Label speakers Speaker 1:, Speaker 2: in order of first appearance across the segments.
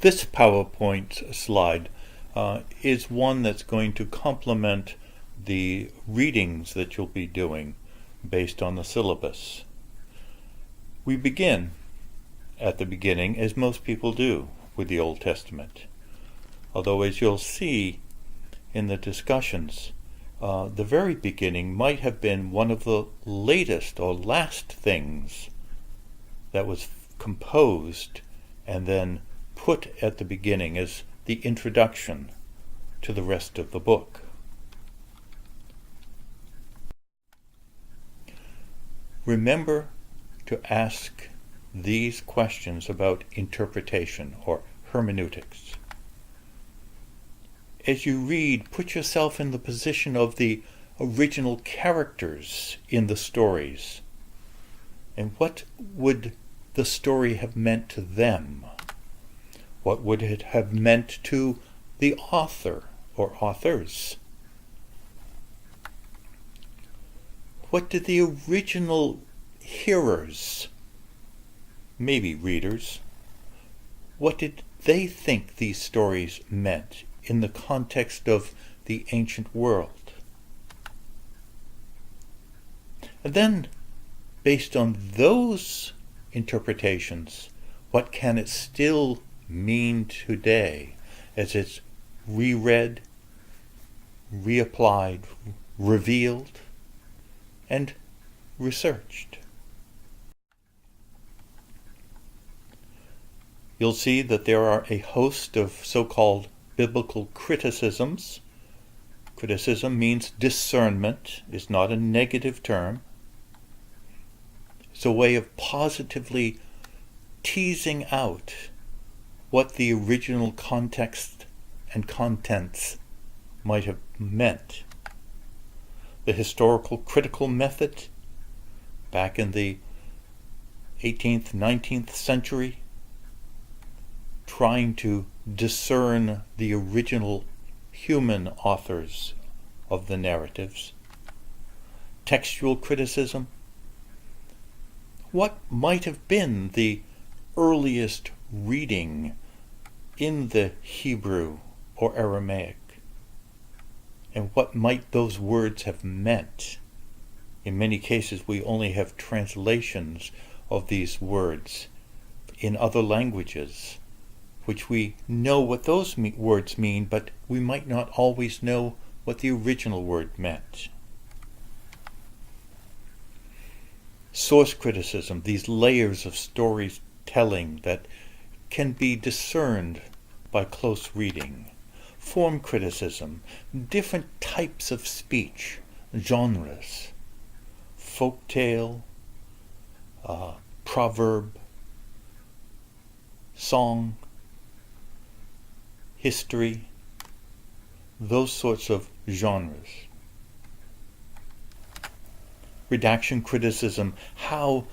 Speaker 1: This PowerPoint slide is one that's going to complement the readings that you'll be doing based on the syllabus. We begin at the beginning, as most people do, with the Old Testament. Although, as you'll see in the discussions, the very beginning might have been one of the latest or last things that was composed and then put at the beginning as the introduction to the rest of the book. Remember to ask these questions about interpretation or hermeneutics. As you read, put yourself in the position of the original characters in the stories. And what would the story have meant to them? What would it have meant to the author or authors? What did the original hearers, maybe readers, what did they think these stories meant in the context of the ancient world? And then, based on those interpretations, what can it still mean today as it's reread, reapplied, revealed, and researched? You'll see that there are a host of so-called biblical criticisms. Criticism means discernment. It's not a negative term. It's a way of positively teasing out what the original context and contents might have meant. The historical critical method, back in the 18th, 19th century, trying to discern the original human authors of the narratives. Textual criticism. What might have been the earliest reading in the Hebrew or Aramaic? And what might those words have meant? In many cases, we only have translations of these words in other languages, which we know what those words mean, but we might not always know what the original word meant. Source criticism, these layers of storytelling that can be discerned by close reading. Form criticism, different types of speech, genres, folktale, proverb, song, history, those sorts of genres. Redaction criticism, how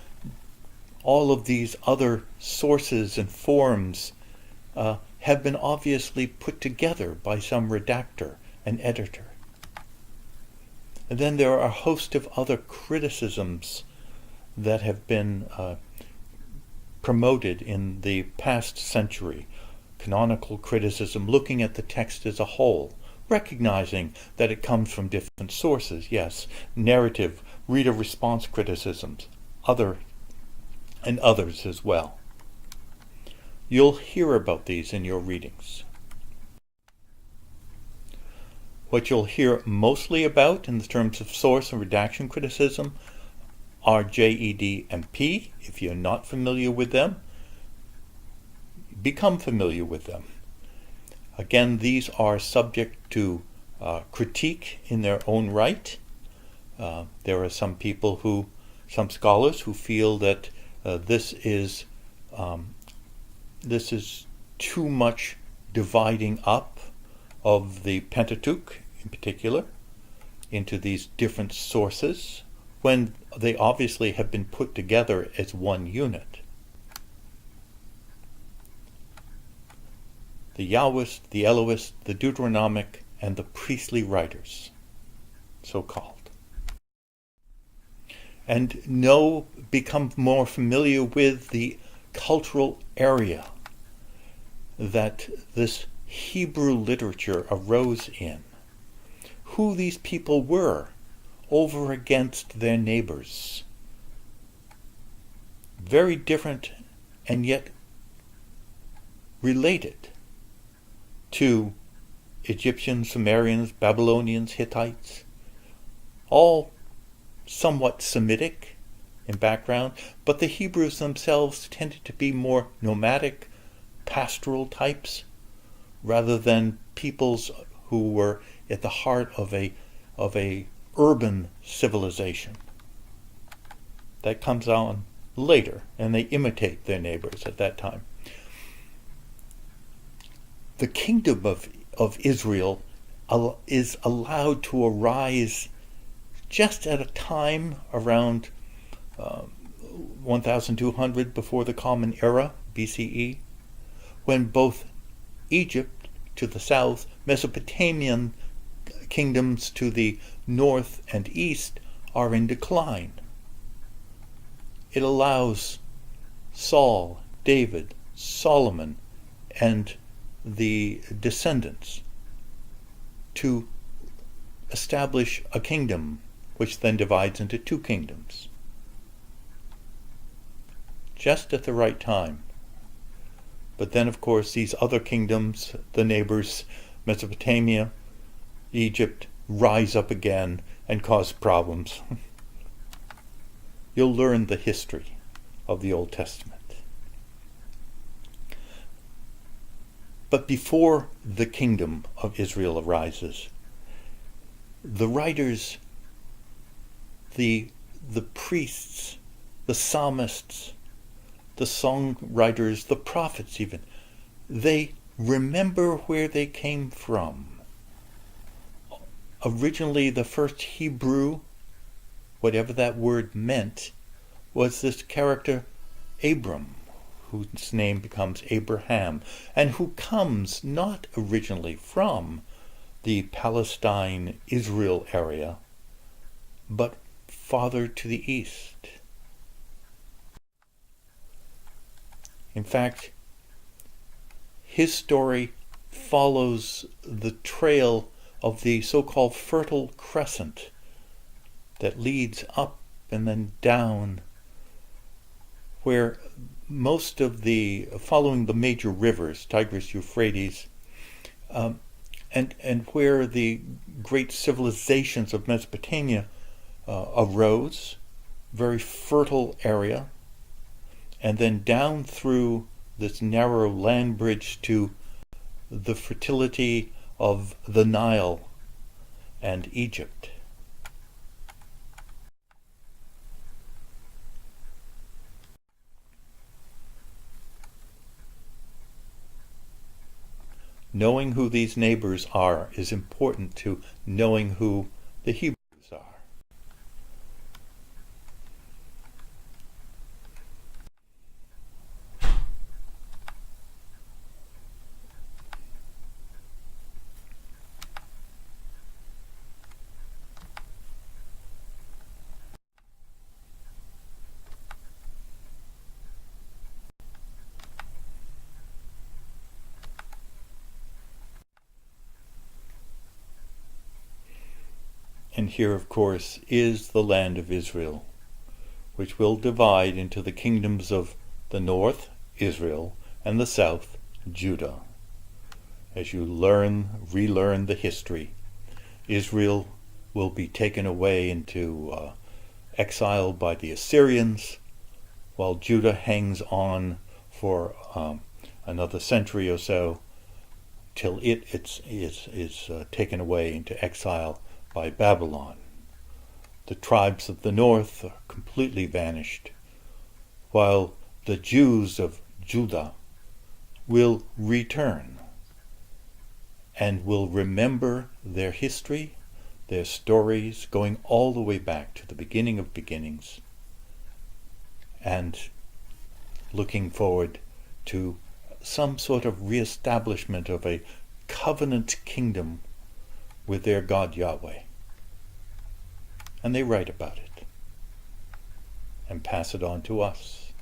Speaker 1: all of these other sources and forms have been obviously put together by some redactor, an editor. And then there are a host of other criticisms that have been promoted in the past century. Canonical criticism, looking at the text as a whole, recognizing that it comes from different sources, yes. Narrative, reader response criticisms, others as well. You'll hear about these in your readings. What you'll hear mostly about in the terms of source and redaction criticism are JED and P. If you're not familiar with them, become familiar with them. Again, these are subject to critique in their own right. There are some scholars who feel that this is too much dividing up of the Pentateuch in particular into these different sources when they obviously have been put together as one unit. The Yahwist, the Elohist, the Deuteronomic, and the priestly writers, so-called. And become more familiar with the cultural area that this Hebrew literature arose in, who these people were over against their neighbors. Very different and yet related to Egyptians, Sumerians, Babylonians, Hittites, all somewhat Semitic in background, but the Hebrews themselves tended to be more nomadic, pastoral types, rather than peoples who were at the heart of a urban civilization. That comes on later, and they imitate their neighbors at that time. The kingdom of Israel is allowed to arise just at a time around 1200 before the Common Era, BCE, when both Egypt to the south, Mesopotamian kingdoms to the north and east are in decline. It allows Saul, David, Solomon, and the descendants to establish a kingdom which then divides into two kingdoms. Just at the right time. But then, of course, these other kingdoms, the neighbors, Mesopotamia, Egypt, rise up again and cause problems. You'll learn the history of the Old Testament. But before the kingdom of Israel arises, the writers, the priests, the psalmists, the songwriters, the prophets even, they remember where they came from. Originally, the first Hebrew, whatever that word meant, was this character Abram, whose name becomes Abraham, and who comes not originally from the Palestine-Israel area, but farther to the east. In fact, his story follows the trail of the so-called Fertile Crescent that leads up and then down, where most of following the major rivers, Tigris, Euphrates, and where the great civilizations of Mesopotamia arose, very fertile area, and then down through this narrow land bridge to the fertility of the Nile and Egypt. Knowing who these neighbors are is important to knowing who the Hebrews are. And here, of course, is the land of Israel, which will divide into the kingdoms of the north, Israel, and the south, Judah. As you relearn the history, Israel will be taken away into exile by the Assyrians, while Judah hangs on for another century or so, till it is taken away into exile by Babylon. The tribes of the north are completely vanished, while the Jews of Judah will return and will remember their history, their stories, going all the way back to the beginning of beginnings, and looking forward to some sort of reestablishment of a covenant kingdom with their God Yahweh. And they write about it and pass it on to us.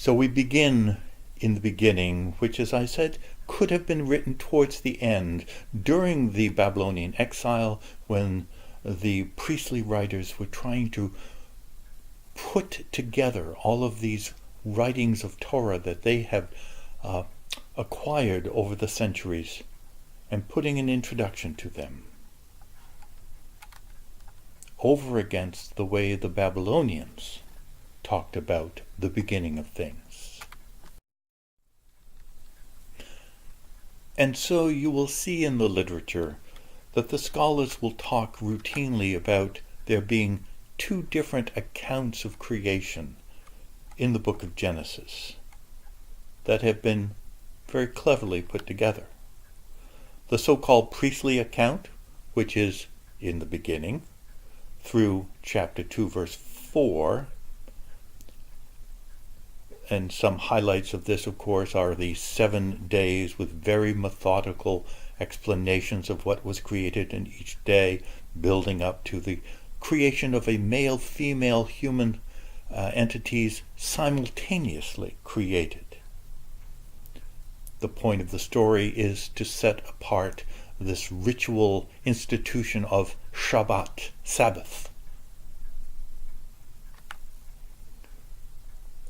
Speaker 1: So we begin in the beginning, which, as I said, could have been written towards the end, during the Babylonian exile, when the priestly writers were trying to put together all of these writings of Torah that they have acquired over the centuries, and putting an introduction to them, over against the way the Babylonians talked about the beginning of things. And so you will see in the literature that the scholars will talk routinely about there being two different accounts of creation in the book of Genesis that have been very cleverly put together. The so-called priestly account, which is in the beginning, through chapter 2, verse 4, and some highlights of this, of course, are the 7 days with very methodical explanations of what was created in each day, building up to the creation of a male-female human entities simultaneously created. The point of the story is to set apart this ritual institution of Shabbat, Sabbath,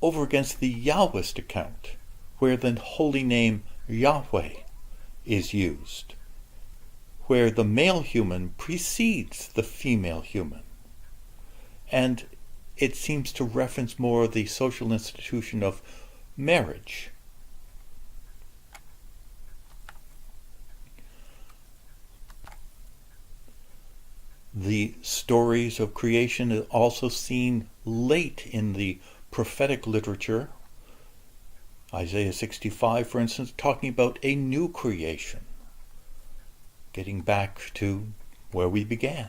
Speaker 1: over against the Yahwist account, where the holy name Yahweh is used, where the male human precedes the female human. And it seems to reference more the social institution of marriage. The stories of creation are also seen late in the prophetic literature. Isaiah 65, for instance, talking about a new creation, getting back to where we began.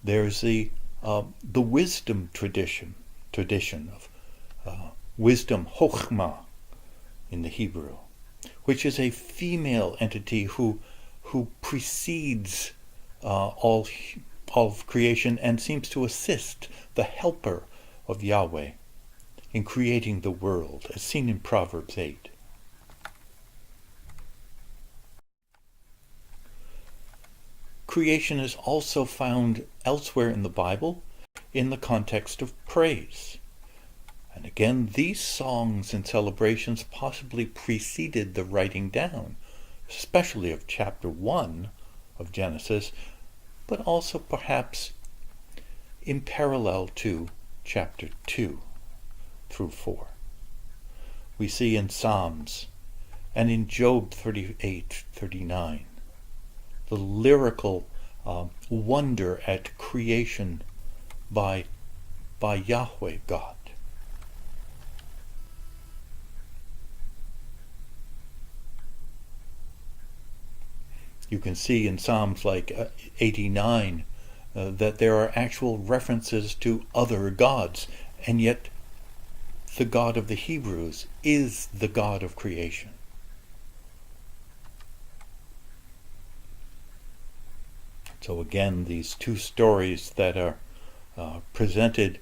Speaker 1: There's the wisdom tradition of wisdom, chokhmah, in the Hebrew, which is a female entity who precedes all of creation and seems to assist the helper of Yahweh in creating the world, as seen in Proverbs 8. Creation is also found elsewhere in the Bible in the context of praise. And again, these songs and celebrations possibly preceded the writing down, especially of chapter 1 of Genesis, but also perhaps in parallel to chapter 2 through 4. We see in Psalms and in Job 38, 39, the lyrical wonder at creation by Yahweh God. You can see in Psalms like 89 that there are actual references to other gods, and yet the God of the Hebrews is the God of creation. So again, these two stories that are presented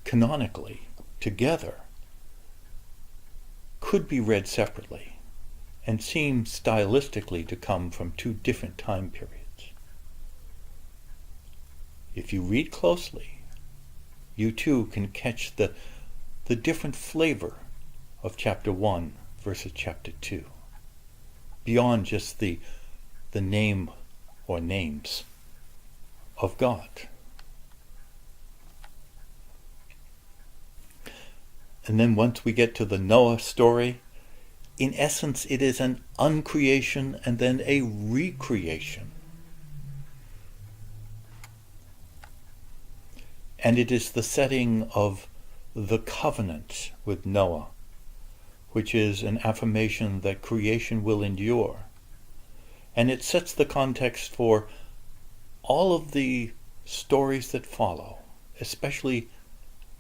Speaker 1: canonically together could be read separately and seem stylistically to come from two different time periods. If you read closely, you too can catch the different flavor of chapter 1 versus chapter 2, beyond just the name or names of God. And then once we get to the Noah story, in essence it is an uncreation and then a recreation. And it is the setting of the covenant with Noah, which is an affirmation that creation will endure. And it sets the context for all of the stories that follow, especially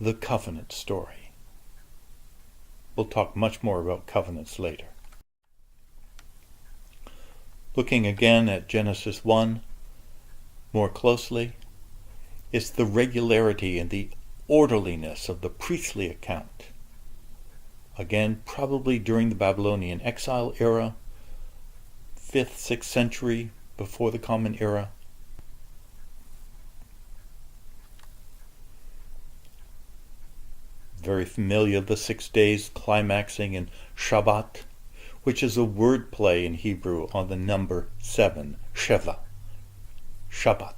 Speaker 1: the covenant story. We'll talk much more about covenants later. Looking again at Genesis 1 more closely, it's the regularity and the orderliness of the priestly account again, probably during the Babylonian exile era, 5th, 6th century before the Common Era. Very familiar, the 6 days climaxing in Shabbat, which is a word play in Hebrew on the number 7, Sheva, Shabbat.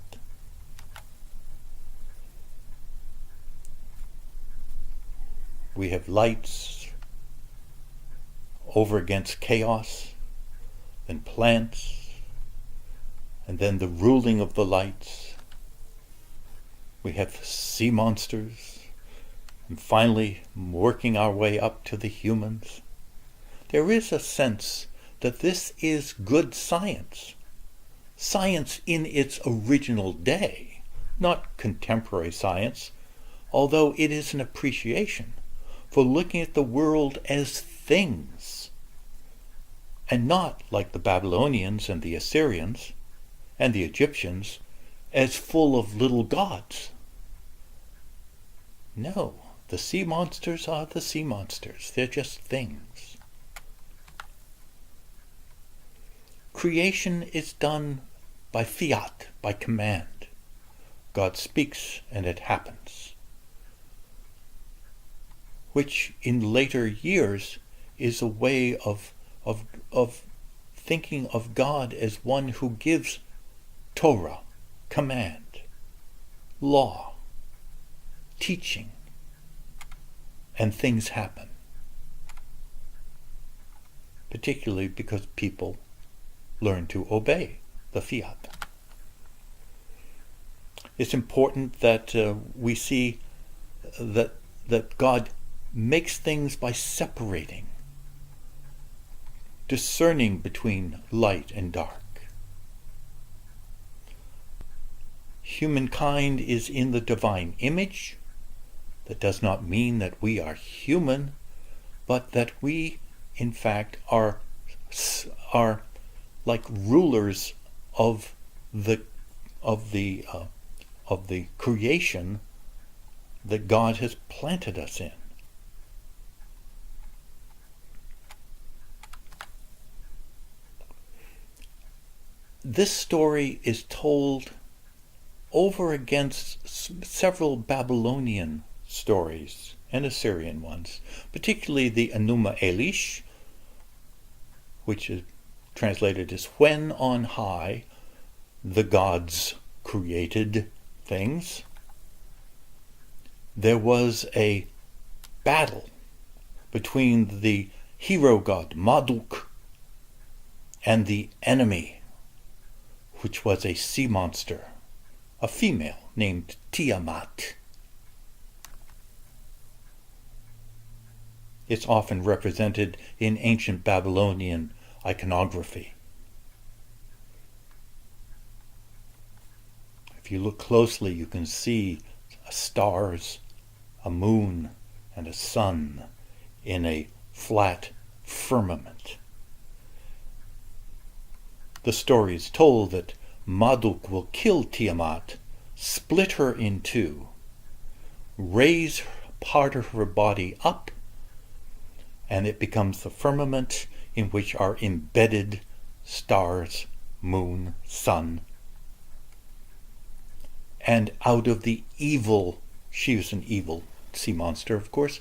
Speaker 1: We have lights over against chaos, then plants, and then the ruling of the lights. We have sea monsters, and finally working our way up to the humans. There is a sense that this is good science. Science in its original day, not contemporary science, although it is an appreciation for looking at the world as things, and not like the Babylonians and the Assyrians and the Egyptians, as full of little gods. No, the sea monsters are the sea monsters. They're just things. Creation is done by fiat, by command. God speaks and it happens, which in later years is a way of thinking of God as one who gives Torah, command, law, teaching, and things happen. Particularly because people learn to obey the fiat. It's important that we see that God makes things by separating, discerning between light and dark. Humankind is in the divine image. That does not mean that we are human, but that we, in fact, are like rulers of the creation that God has planted us in. This story is told over against several Babylonian stories and Assyrian ones, particularly the Enuma Elish, which is translated as when on high the gods created things. There was a battle between the hero god Marduk and the enemy, which was a sea monster, a female named Tiamat. It's often represented in ancient Babylonian iconography. If you look closely, you can see stars, a moon, and a sun in a flat firmament. The story is told that Marduk will kill Tiamat, split her in two, raise part of her body up, and it becomes the firmament in which are embedded stars, moon, sun. And out of the evil, she was an evil sea monster, of course,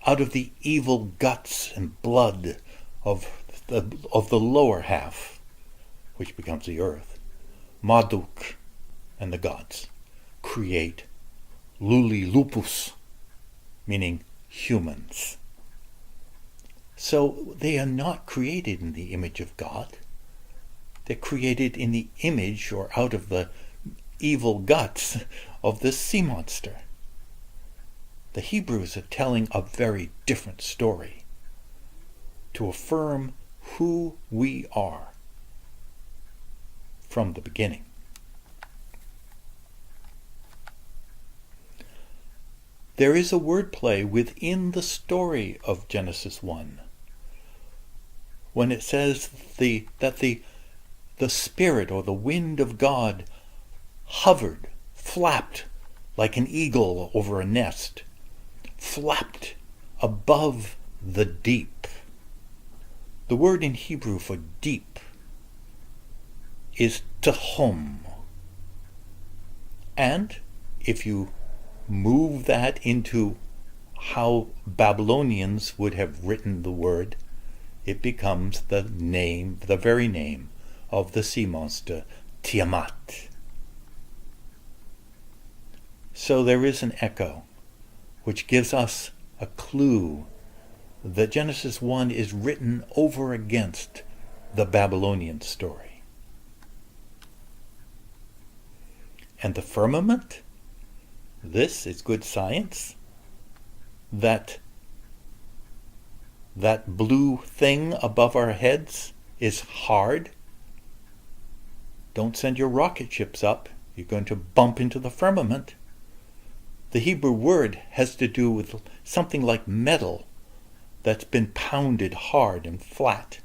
Speaker 1: out of the evil guts and blood of the lower half, which becomes the earth, Marduk and the gods create Luli Lupus, meaning humans. So they are not created in the image of God. They're created in the image or out of the evil guts of this sea monster. The Hebrews are telling a very different story to affirm who we are from the beginning. There is a wordplay within the story of Genesis 1 when it says that the Spirit or the wind of God hovered, flapped like an eagle over a nest, flapped above the deep. The word in Hebrew for deep is tehom. And if you move that into how Babylonians would have written the word, it becomes the name, the very name of the sea monster, Tiamat. So there is an echo, which gives us a clue that Genesis 1 is written over against the Babylonian story. And the firmament? This is good science. That blue thing above our heads is hard. Don't send your rocket ships up. You're going to bump into the firmament. The Hebrew word has to do with something like metal that's been pounded hard and flat,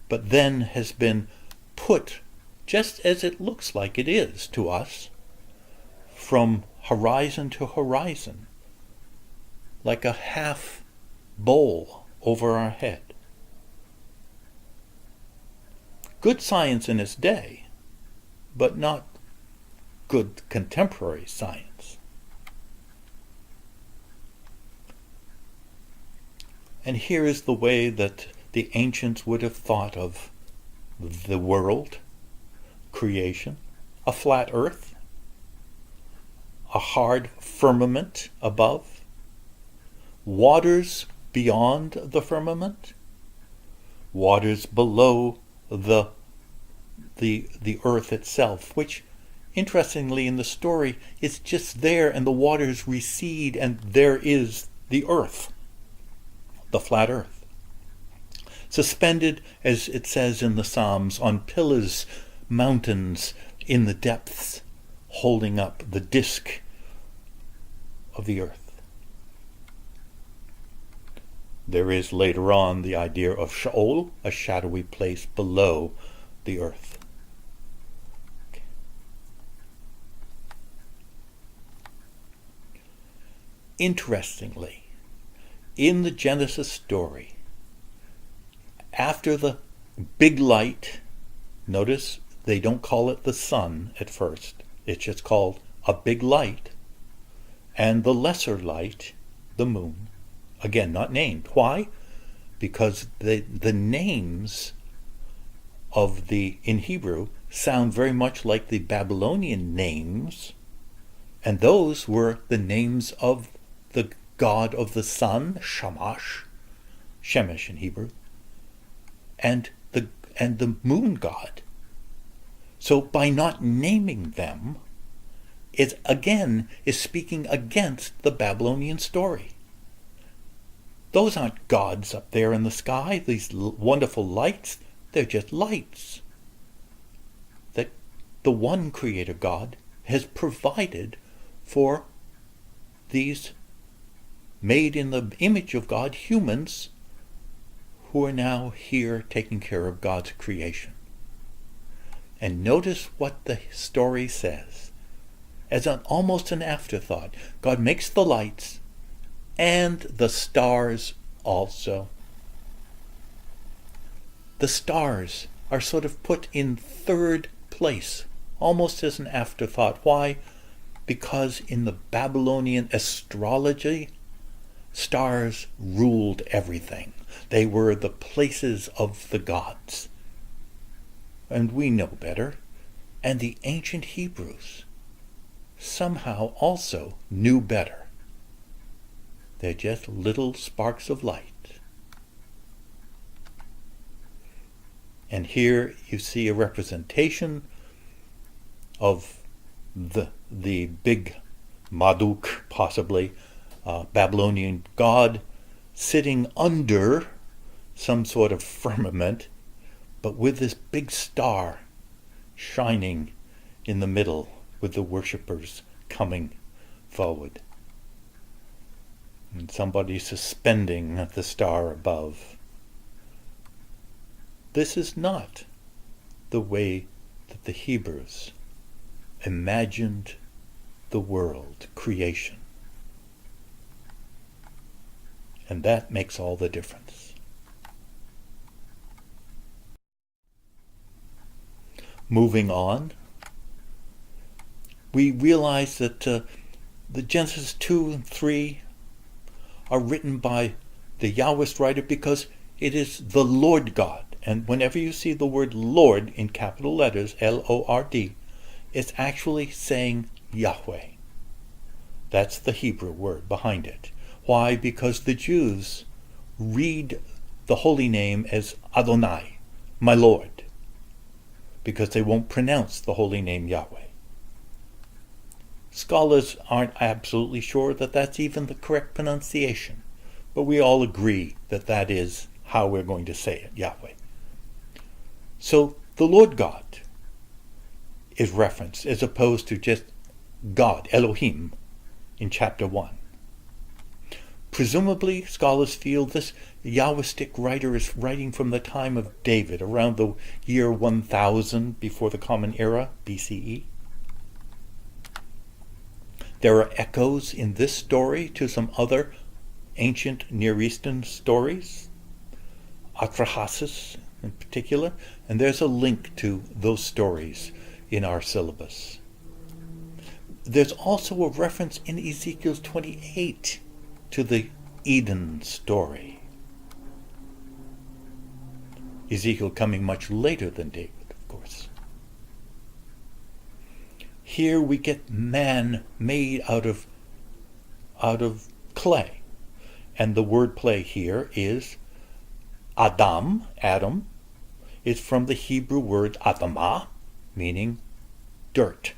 Speaker 1: but then has been put, just as it looks like it is to us, from horizon to horizon, like a half bowl over our head. Good science in its day, but not good contemporary science. And here is the way that the ancients would have thought of the world, creation: a flat earth, a hard firmament above, waters beyond the firmament, waters below the earth itself, which, interestingly in the story, is just there, and the waters recede, and there is the earth, the flat earth, suspended, as it says in the Psalms, on pillars, mountains in the depths, holding up the disk of the earth. There is later on the idea of Sheol, a shadowy place below the earth. Interestingly, in the Genesis story, after the big light, notice they don't call it the sun at first, it's just called a big light, and the lesser light, the moon, again not named. Why? Because the names of in Hebrew sound very much like the Babylonian names, and those were the names of the god of the sun, Shamash, Shemesh in Hebrew, and the moon god. So by not naming them, it again is speaking against the Babylonian story. Those aren't gods up there in the sky, these wonderful lights. They're just lights that the one creator God has provided for these made in the image of God humans who are now here taking care of God's creation. And notice what the story says. As almost an afterthought, God makes the lights and the stars also. The stars are sort of put in third place, almost as an afterthought. Why? Because in the Babylonian astrology, stars ruled everything. They were the places of the gods. And we know better. And the ancient Hebrews somehow also knew better. They're just little sparks of light. And here you see a representation of the big Marduk, possibly, Babylonian god, sitting under some sort of firmament, but with this big star shining in the middle, with the worshippers coming forward. And somebody suspending the star above. This is not the way that the Hebrews imagined the world, creation. And that makes all the difference. Moving on, we realize that the Genesis 2 and 3 are written by the Yahwist writer because it is the Lord God. And whenever you see the word Lord in capital letters, L-O-R-D, it's actually saying Yahweh. That's the Hebrew word behind it. Why? Because the Jews read the holy name as Adonai, my Lord, because they won't pronounce the holy name Yahweh. Scholars aren't absolutely sure that that's even the correct pronunciation, but we all agree that that is how we're going to say it, Yahweh. So the Lord God is referenced as opposed to just God, Elohim, in chapter 1. Presumably, scholars feel this Yahwistic writer is writing from the time of David, around the year 1000 before the Common Era, BCE. There are echoes in this story to some other ancient Near Eastern stories, Atrahasis in particular, and there's a link to those stories in our syllabus. There's also a reference in Ezekiel 28 to the Eden story. Ezekiel coming much later than David, of course. Here we get man made out of clay. And the word play here is Adam. Adam is from the Hebrew word Adamah, meaning dirt,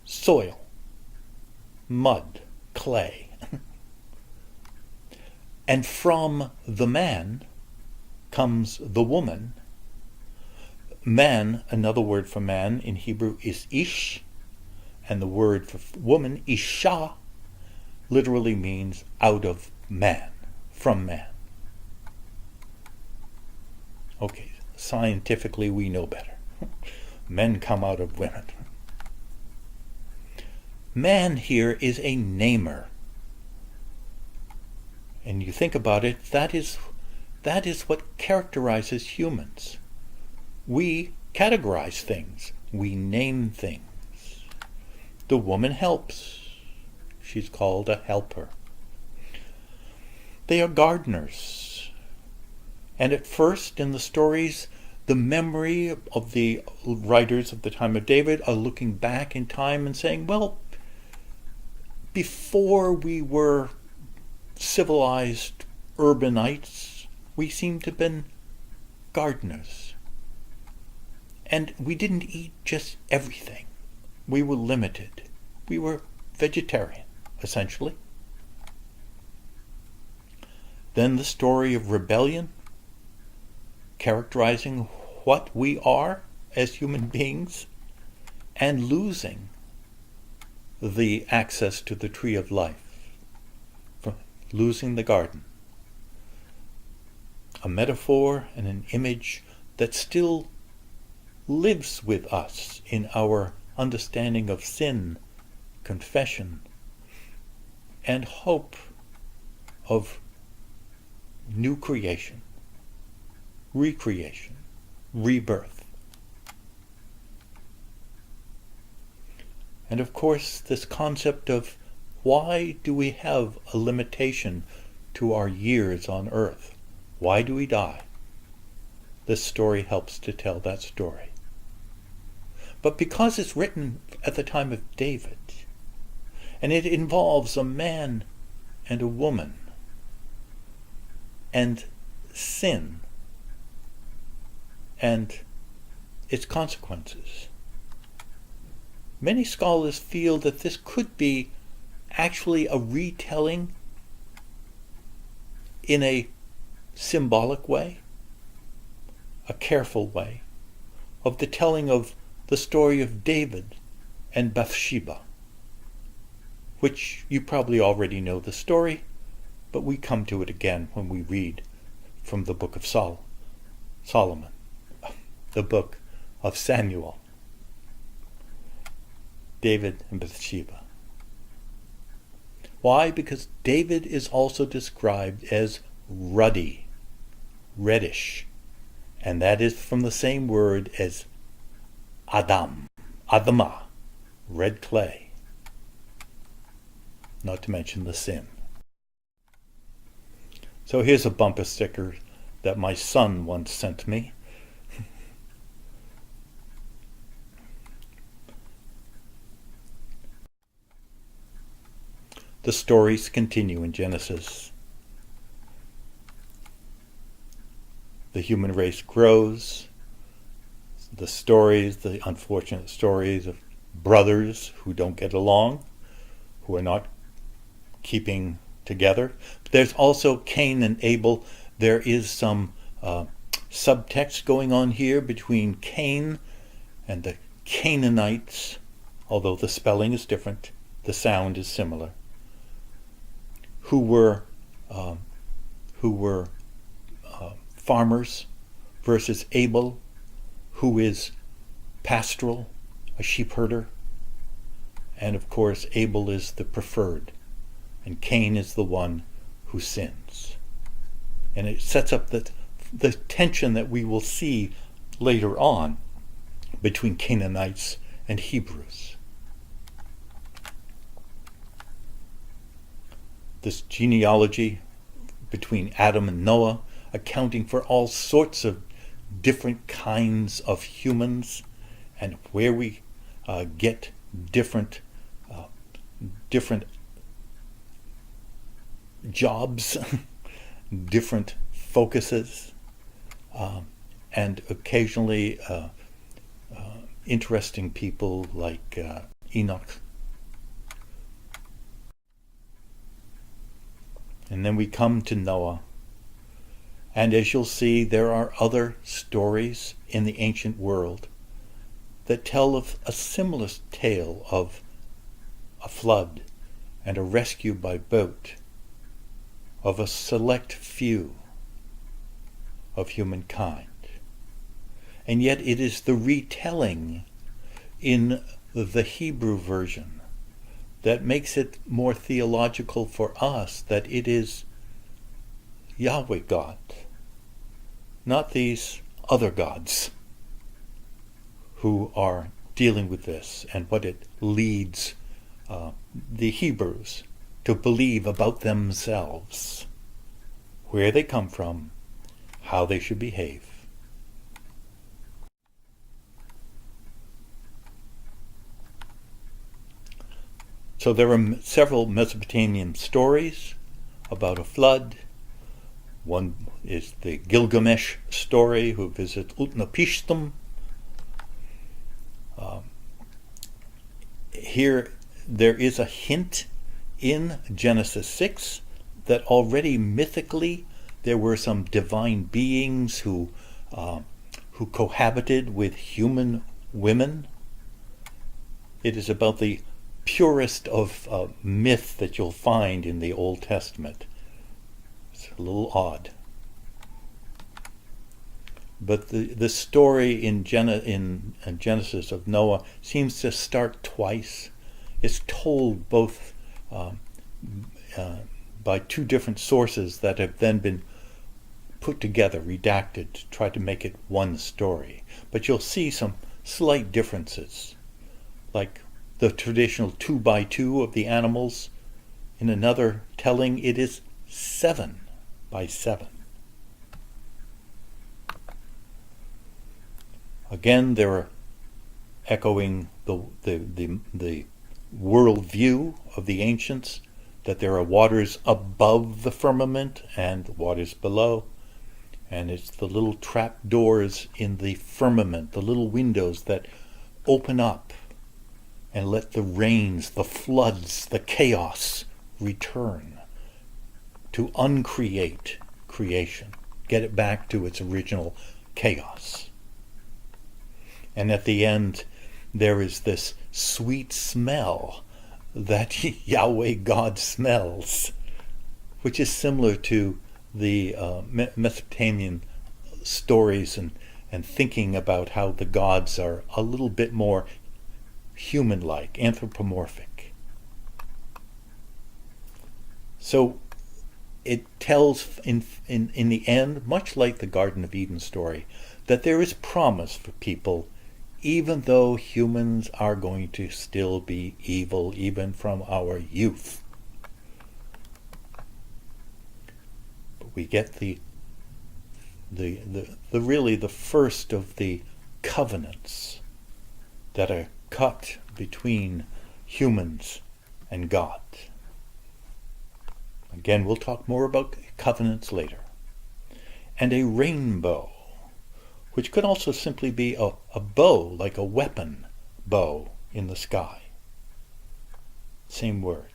Speaker 1: soil, mud, clay. And from the man comes the woman. Man, another word for man in Hebrew is ish, and the word for woman, isha, literally means out of man, from man. Okay, scientifically we know better. Men come out of women. Man here is a namer. And you think about it, that is what characterizes humans. We categorize things. We name things. The woman helps. She's called a helper. They are gardeners. And at first in the stories, the memory of the writers of the time of David are looking back in time and saying, well, before we were civilized urbanites, we seem to have been gardeners. And we didn't eat just everything. We were limited. We were vegetarian, essentially. Then the story of rebellion, characterizing what we are as human beings, and losing the access to the tree of life, losing the garden. A metaphor and an image that still lives with us in our understanding of sin, confession, and hope of new creation, recreation, rebirth. And of course, this concept of why do we have a limitation to our years on earth? Why do we die? This story helps to tell that story. But because it's written at the time of David, and it involves a man and a woman, and sin, and its consequences, many scholars feel that this could be actually a retelling in a symbolic way, a careful way, of the telling of the story of David and Bathsheba, which you probably already know the story, but we come to it again when we read from the book of Solomon, the book of Samuel, David and Bathsheba. Why? Because David is also described as ruddy, reddish, and that is from the same word as Adam, Adamah, red clay, not to mention the sin. So here's a bumper sticker that my son once sent me. The stories continue in Genesis. The human race grows. The stories, the unfortunate stories of brothers who don't get along, who are not keeping together. There's also Cain and Abel. There is some subtext going on here between Cain and the Canaanites, although the spelling is different, the sound is similar, who were farmers, versus Abel, who is pastoral, a sheep herder. And of course, Abel is the preferred, and Cain is the one who sins. And it sets up the tension that we will see later on between Canaanites and Hebrews. This genealogy between Adam and Noah, accounting for all sorts of different kinds of humans, and where we get different jobs, different focuses, and occasionally interesting people like Enoch. And then we come to Noah. And as you'll see, there are other stories in the ancient world that tell of a similar tale of a flood and a rescue by boat of a select few of humankind. And yet it is the retelling in the Hebrew version that makes it more theological for us, that it is Yahweh God, not these other gods who are dealing with this, and what it leads the Hebrews to believe about themselves, where they come from, how they should behave. So there are several Mesopotamian stories about a flood. One is the Gilgamesh story, who visits Utnapishtim. Here there is a hint in Genesis 6 that already mythically there were some divine beings who cohabited with human women. It is about the purest of myth that you'll find in the Old Testament. It's a little odd. But the story in Genesis of Noah seems to start twice. It's told both by two different sources that have then been put together, redacted, to try to make it one story. But you'll see some slight differences, like the traditional 2x2 of the animals. In another telling, it is 7x7. Again, they're echoing the world view of the ancients, that there are waters above the firmament and waters below. And it's the little trap doors in the firmament, the little windows that open up and let the rains, the floods, the chaos return to uncreate creation, get it back to its original chaos. And at the end, there is this sweet smell that Yahweh God smells, which is similar to the Mesopotamian stories and thinking about how the gods are a little bit more human-like, anthropomorphic. So it tells in the end, much like the Garden of Eden story, that there is promise for people, even though humans are going to still be evil, even from our youth. But we get the really the first of the covenants that are cut between humans and God. Again, we'll talk more about covenants later. And a rainbow, which could also simply be a bow, like a weapon bow in the sky. Same word.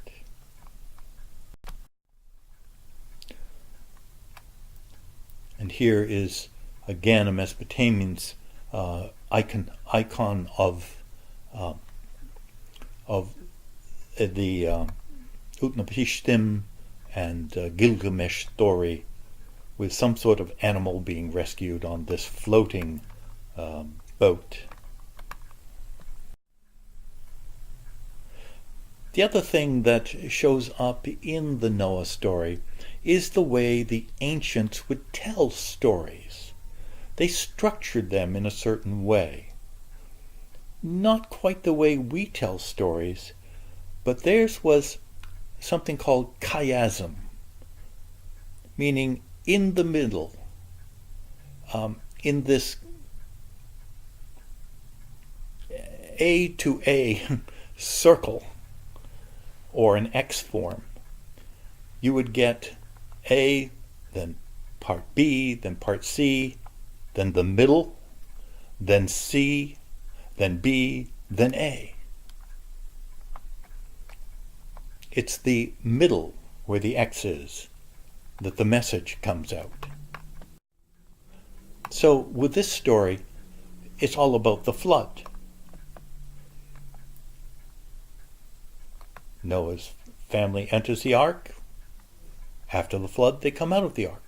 Speaker 1: And here is again a Mesopotamian's icon of the Utnapishtim and Gilgamesh story, with some sort of animal being rescued on this floating boat. The other thing that shows up in the Noah story is the way the ancients would tell stories. They structured them in a certain way. Not quite the way we tell stories, but theirs was something called chiasm, meaning in the middle, in this A to A circle, or an X form, you would get A, then part B, then part C, then the middle, then C, then B, then A. It's the middle, where the X is, that the message comes out. So with this story, it's all about the flood. Noah's family enters the ark. After the flood, they come out of the ark.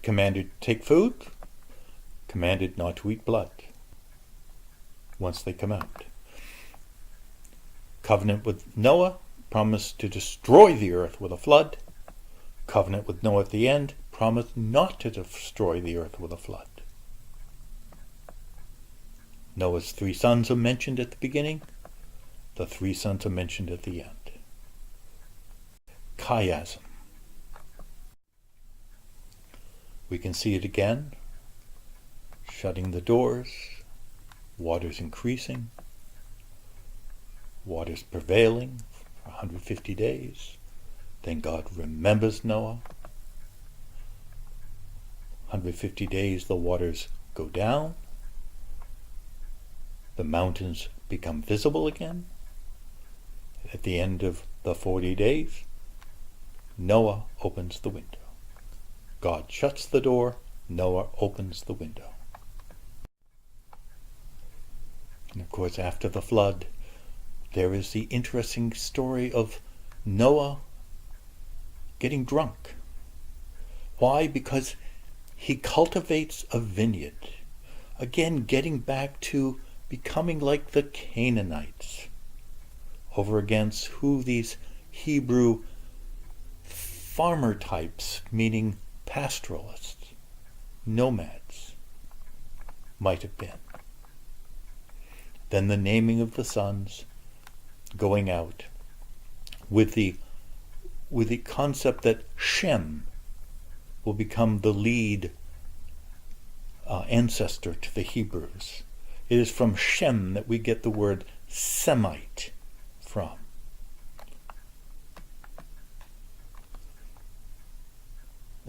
Speaker 1: Commanded to take food, commanded not to eat blood once they come out. Covenant with Noah, promised to destroy the earth with a flood. Covenant with Noah at the end, promised not to destroy the earth with a flood. Noah's 3 sons are mentioned at the beginning. The 3 sons are mentioned at the end. Chiasm. We can see it again. Shutting the doors, waters increasing, waters prevailing for 150 days. Then God remembers Noah. 150 days the waters go down. The mountains become visible again. At the end of the 40 days, Noah opens the window. God shuts the door, Noah opens the window. And of course, after the flood, there is the interesting story of Noah getting drunk. Why? Because he cultivates a vineyard. Again, getting back to becoming like the Canaanites, over against who these Hebrew farmer types, meaning pastoralists, nomads, might have been. Then the naming of the sons, going out with the concept that Shem will become the lead ancestor to the Hebrews. It is from Shem that we get the word Semite from.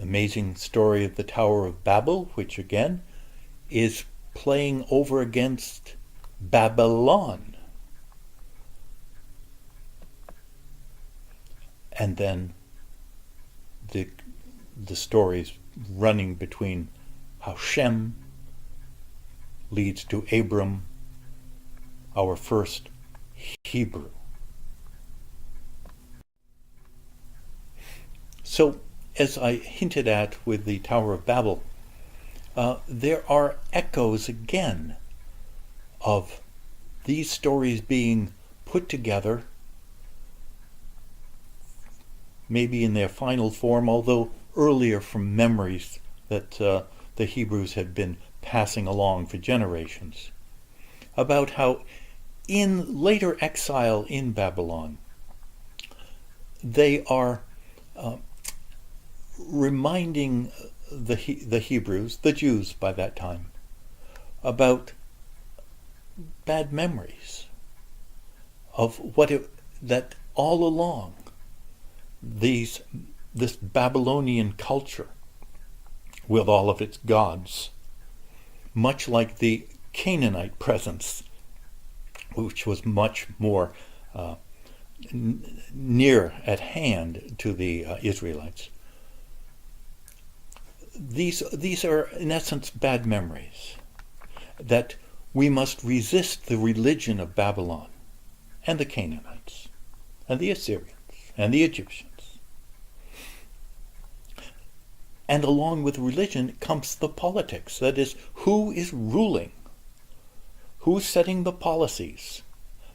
Speaker 1: Amazing story of the Tower of Babel, which again is playing over against Babylon. And then the stories running between how Shem leads to Abram, our first Hebrew. So, as I hinted at with the Tower of Babel, there are echoes again of these stories being put together maybe in their final form, although earlier from memories that the Hebrews had been passing along for generations, about how in later exile in Babylon, they are reminding the Hebrews, the Jews by that time, about bad memories of that all along this Babylonian culture with all of its gods, much like the Canaanite presence, which was much more near at hand to the Israelites. These are, in essence, bad memories, that we must resist the religion of Babylon and the Canaanites and the Assyrians and the Egyptians. And along with religion comes the politics, that is, who is ruling, who's setting the policies,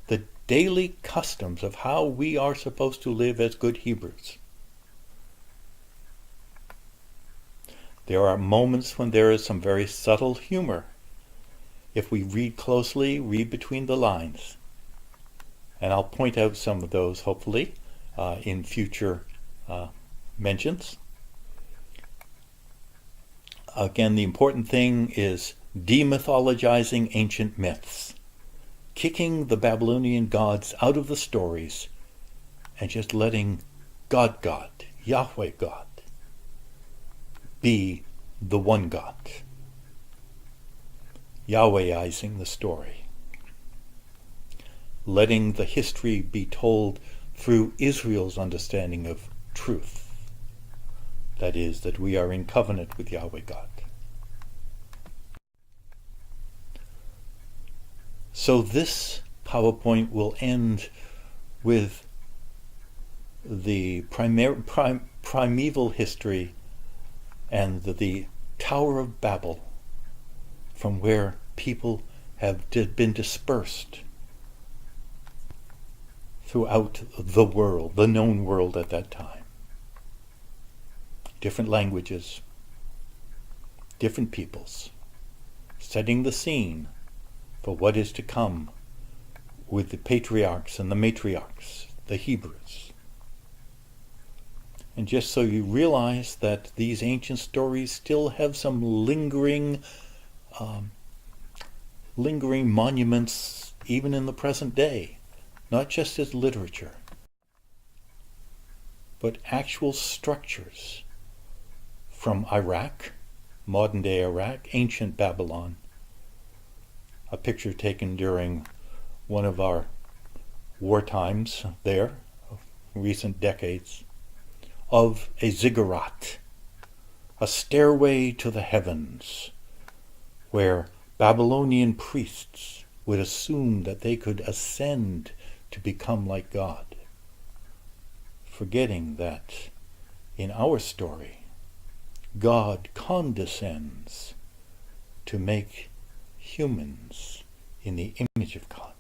Speaker 1: the daily customs of how we are supposed to live as good Hebrews. There are moments when there is some very subtle humor. If we read closely, read between the lines. And I'll point out some of those, hopefully, in future mentions. Again, the important thing is demythologizing ancient myths, kicking the Babylonian gods out of the stories, and just letting God, Yahweh God, be the one God. Yahwehizing the story. Letting the history be told through Israel's understanding of truth. That is, that we are in covenant with Yahweh God. So this PowerPoint will end with the primeval history and the Tower of Babel, from where people have been dispersed throughout the world, the known world at that time. Different languages, different peoples, setting the scene for what is to come with the patriarchs and the matriarchs, the Hebrews. And just so you realize that these ancient stories still have some lingering monuments even in the present day, not just as literature, but actual structures from Iraq, modern-day Iraq, ancient Babylon. A picture taken during one of our war times there, recent decades, of a ziggurat, a stairway to the heavens, where Babylonian priests would assume that they could ascend to become like God, forgetting that in our story, God condescends to make humans in the image of God.